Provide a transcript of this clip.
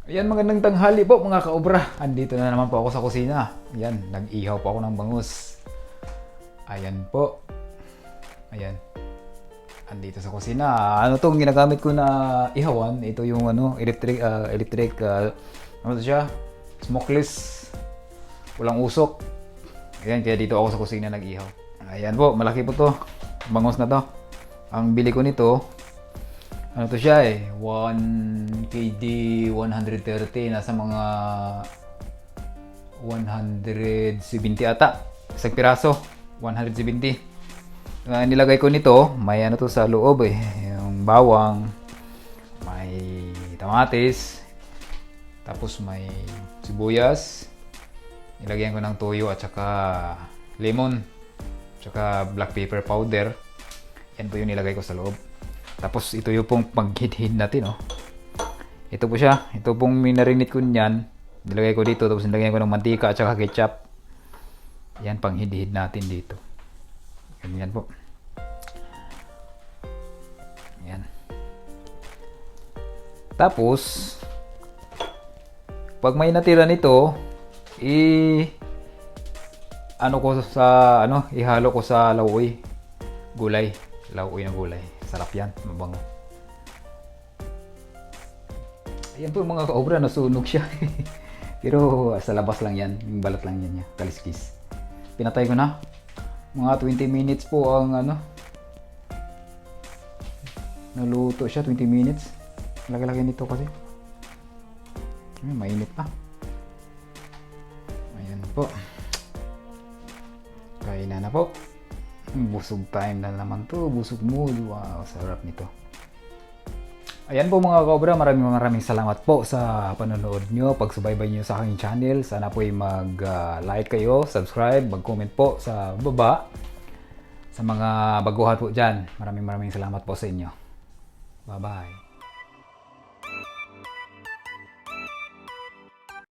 Ayan, magandang tanghali po mga kaobra. Andito na naman po ako sa kusina. Ayan, nag-ihaw po ako ng bangus. Ayan po. Ayan. Andito sa kusina. Ano tong ginagamit ko na ihawan? Ito yung ano to siya? Smokeless. Walang usok. Ayan, kaya dito ako sa kusina nag-ihaw. Ayan po, malaki po to. Bangus na to. Ang bili ko nito, ano to siya 1 KD 130, nasa mga 170 ata. Isang piraso, 170. Nilagay ko nito, may ano to sa loob yung bawang, may kamatis, tapos may sibuyas. Nilagyan ko ng toyo at saka lemon, tsaka black pepper powder. Yan po yung nilagay ko sa loob. Tapos ito yung pong paghid-hid natin, oh. Ito po siya. Ito pong minarinate ko niyan. Nilagay ko dito. Tapos nilagay ko ng mantika at saka ketchup. Yan, panghid-hid natin dito. Ganyan po. Yan. Tapos, pag may natira nito, ihalo ko sa lauoy. Gulay. Lauoy na gulay. Sarap yan, mabango. Ayan po mga kaobra, nasunog siya. Pero sa labas lang yan, yung balat lang yan niya, kaliskis. Pinatay ko na. Mga 20 minutes po ang naluto siya, 20 minutes. Lagi-lagi nito kasi. Mainit pa. Ayan po. Kainan na po. Busog time na naman to. Busog mood. Wow, sarap nito. Ayan po mga kaobra, maraming salamat po sa panonood nyo, pagsubaybay nyo sa aking channel. Sana po ay mag-like kayo, subscribe, mag-comment po sa baba. Sa mga baguhan po dyan, maraming salamat po sa inyo. Bye bye.